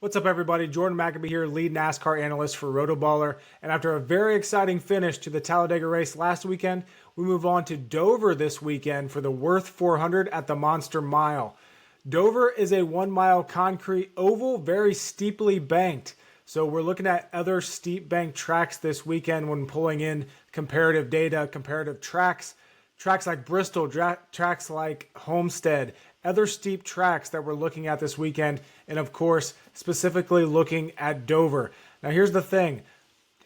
What's up, everybody? Jordan McAbee here, lead NASCAR analyst for RotoBaller. And after a very exciting finish to the Talladega race last weekend, we move on to Dover this weekend for the Wurth 400 at the Monster Mile. Dover is a 1 mile concrete oval, very steeply banked. So we're looking at other steep bank tracks this weekend when pulling in comparative data, comparative tracks. Tracks like Bristol, tracks like Homestead, other steep tracks that we're looking at this weekend, and of course, specifically looking at Dover. Now here's the thing.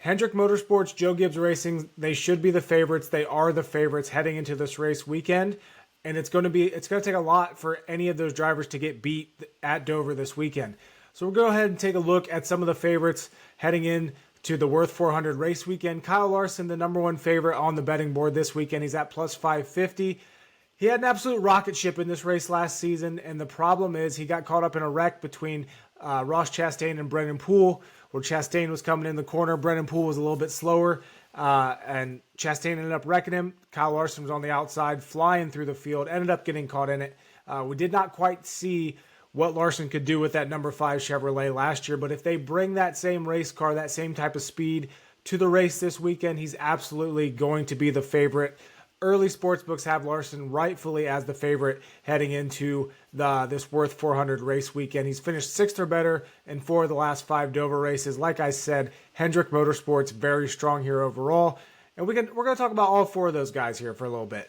Hendrick Motorsports, Joe Gibbs Racing, they should be the favorites. They are the favorites heading into this race weekend, and it's going to take a lot for any of those drivers to get beat at Dover this weekend. So we'll go ahead and take a look at some of the favorites heading in to the Wurth 400 race weekend. Kyle Larson, the number one favorite on the betting board this weekend. He's at plus 550. He had an absolute rocket ship in this race last season, and the problem is he got caught up in a wreck between Ross Chastain and Brennan Poole, where Chastain was coming in the corner. Brennan Poole was a little bit slower, and Chastain ended up wrecking him. Kyle Larson was on the outside, flying through the field, ended up getting caught in it. We did not quite see what Larson could do with that number 5 Chevrolet last year, but if they bring that same race car, that same type of speed to the race this weekend, he's absolutely going to be the favorite. Early sportsbooks have Larson rightfully as the favorite heading into this Wurth 400 race weekend. He's finished 6th or better in 4 of the last 5 Dover races. Like I said, Hendrick Motorsports very strong here overall, and we're going to talk about all 4 of those guys here for a little bit.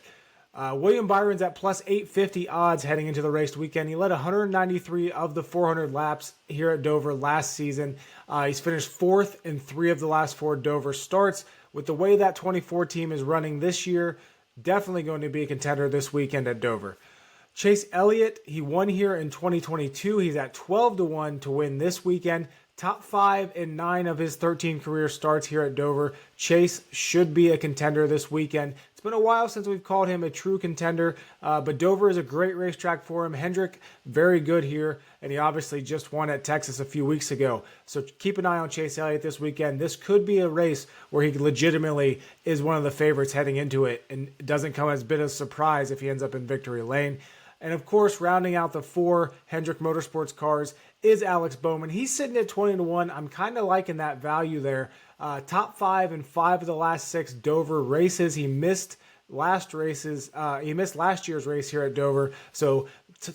William Byron's at plus 850 odds heading into the race weekend. He led 193 of the 400 laps here at Dover last season. He's finished 4th in 3 of the last 4 Dover starts. With the way that 24 team is running this year, definitely going to be a contender this weekend at Dover. Chase Elliott, he won here in 2022. He's at 12-1 to win this weekend. Top 5 in 9 of his 13 career starts here at Dover. Chase should be a contender this weekend. It's been a while since we've called him a true contender, but Dover is a great racetrack for him. Hendrick, very good here, and he obviously just won at Texas a few weeks ago. So keep an eye on Chase Elliott this weekend. This could be a race where he legitimately is one of the favorites heading into it, and it doesn't come as a bit of a surprise if he ends up in victory lane. And of course, rounding out the 4 Hendrick Motorsports cars is Alex Bowman. He's sitting at 20-1. I'm kind of liking that value there. Top 5 in 5 of the last 6 Dover races. He missed last year's race here at Dover. So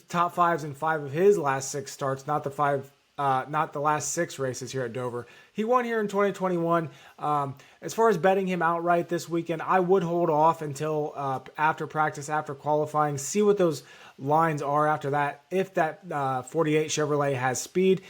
top 5s in 5 of his last 6 starts, not the last 6 races here at Dover. He won here in 2021. As far as betting him outright this weekend, I would hold off until after practice, after qualifying, see what those lines are after that. If that 48 Chevrolet has speed,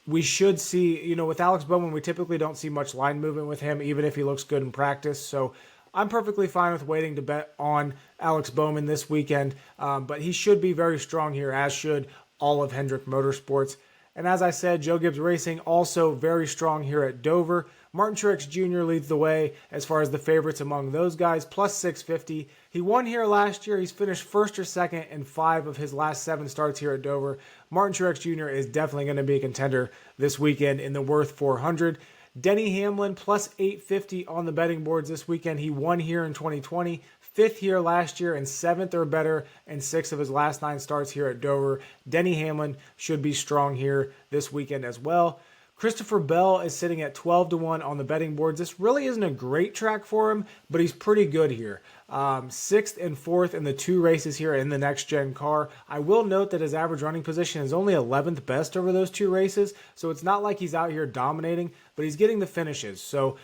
we should see, with Alex Bowman, we typically don't see much line movement with him, even if he looks good in practice. So I'm perfectly fine with waiting to bet on Alex Bowman this weekend, but he should be very strong here, as should all of Hendrick Motorsports. And as I said, Joe Gibbs Racing also very strong here at Dover. Martin Truex Jr. leads the way as far as the favorites among those guys, plus 650. He won here last year. He's finished 1st or 2nd in 5 of his last 7 starts here at Dover. Martin Truex Jr. is definitely going to be a contender this weekend in the Wurth 400. Denny Hamlin, plus 850 on the betting boards this weekend. He won here in 2020. 5th here last year and 7th or better in 6 of his last 9 starts here at Dover. Denny Hamlin should be strong here this weekend as well. Christopher Bell is sitting at 12-1 on the betting boards. This really isn't a great track for him, but he's pretty good here. 6th and 4th in the 2 races here in the next-gen car. I will note that his average running position is only 11th best over those 2 races, so it's not like he's out here dominating, but he's getting the finishes. So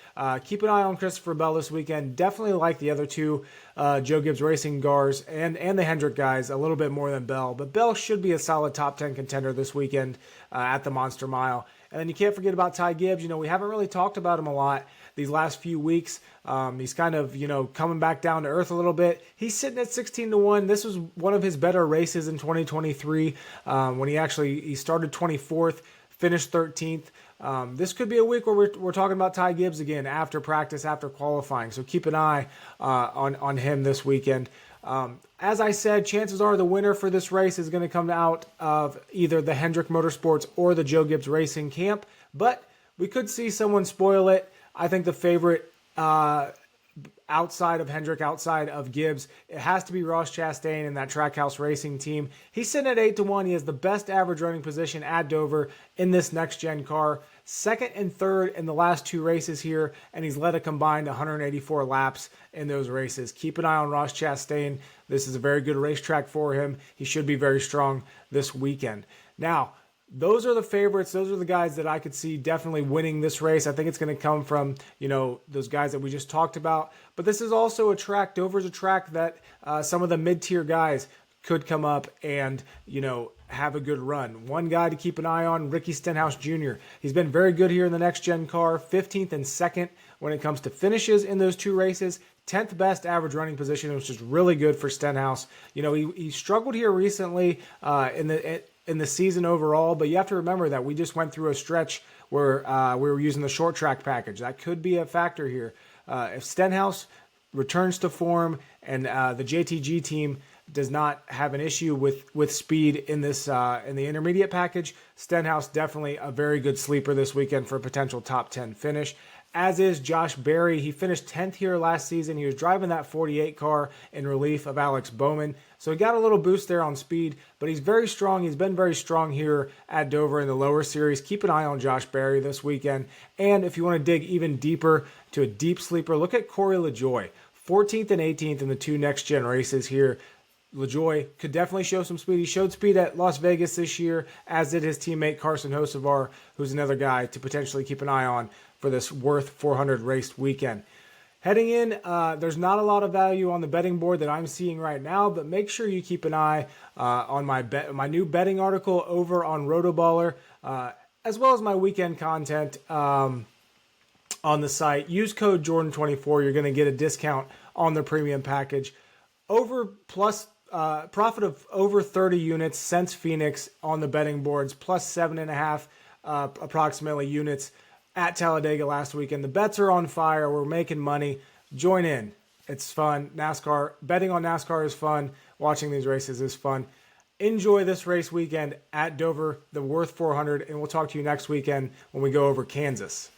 keep an eye on Christopher Bell this weekend. Definitely like the other 2 Joe Gibbs Racing cars and the Hendrick guys a little bit more than Bell, but Bell should be a solid top 10 contender this weekend at the Monster Mile. And then you can't forget about Ty Gibbs. We haven't really talked about him a lot these last few weeks. He's kind of, coming back down to earth a little bit. He's sitting at 16-1. This was one of his better races in 2023 when he started 24th, finished 13th. This could be a week where we're talking about Ty Gibbs again after practice, after qualifying. So keep an eye on him this weekend. As I said, chances are the winner for this race is going to come out of either the Hendrick Motorsports or the Joe Gibbs Racing camp, but we could see someone spoil it. I think the favorite outside of Hendrick, outside of Gibbs, it has to be Ross Chastain and that Trackhouse Racing team. He's sitting at 8-1. He has the best average running position at Dover in this next-gen car. Second and third in the last 2 races here, and he's led a combined 184 laps in those races. Keep an eye on Ross Chastain. This is a very good racetrack for him. He should be very strong this weekend. Now, those are the favorites. Those are the guys that I could see definitely winning this race. I think it's going to come from, those guys that we just talked about. But this is also a track, Dover's a track that some of the mid-tier guys could come up and, have a good run. One guy to keep an eye on, Ricky Stenhouse Jr. He's been very good here in the next-gen car, 15th and 2nd when it comes to finishes in those 2 races. 10th best average running position, which is really good for Stenhouse. He struggled here recently in the season overall, but you have to remember that we just went through a stretch where we were using the short track package. That could be a factor here. If Stenhouse returns to form and the JTG team does not have an issue with speed in this in the intermediate package, Stenhouse definitely a very good sleeper this weekend for a potential top 10 finish. As is Josh Berry. He finished 10th here last season. He was driving that 48 car in relief of Alex Bowman. So he got a little boost there on speed, but he's very strong. He's been very strong here at Dover in the lower series. Keep an eye on Josh Berry this weekend. And if you want to dig even deeper to a deep sleeper, look at Corey LaJoie. 14th and 18th in the 2 next-gen races here. LaJoie could definitely show some speed. He showed speed at Las Vegas this year, as did his teammate Carson Hocevar, who's another guy to potentially keep an eye on for this Wurth 400 race weekend. Heading in, there's not a lot of value on the betting board that I'm seeing right now, but make sure you keep an eye on my new betting article over on RotoBaller, as well as my weekend content on the site. Use code Jordan24. You're going to get a discount on the premium package. Profit of over 30 units since Phoenix on the betting boards, plus 7.5 approximately units at Talladega last weekend. The bets are on fire. We're making money. Join in. It's fun. NASCAR, betting on NASCAR is fun. Watching these races is fun. Enjoy this race weekend at Dover, the Wurth 400, and we'll talk to you next weekend when we go over Kansas.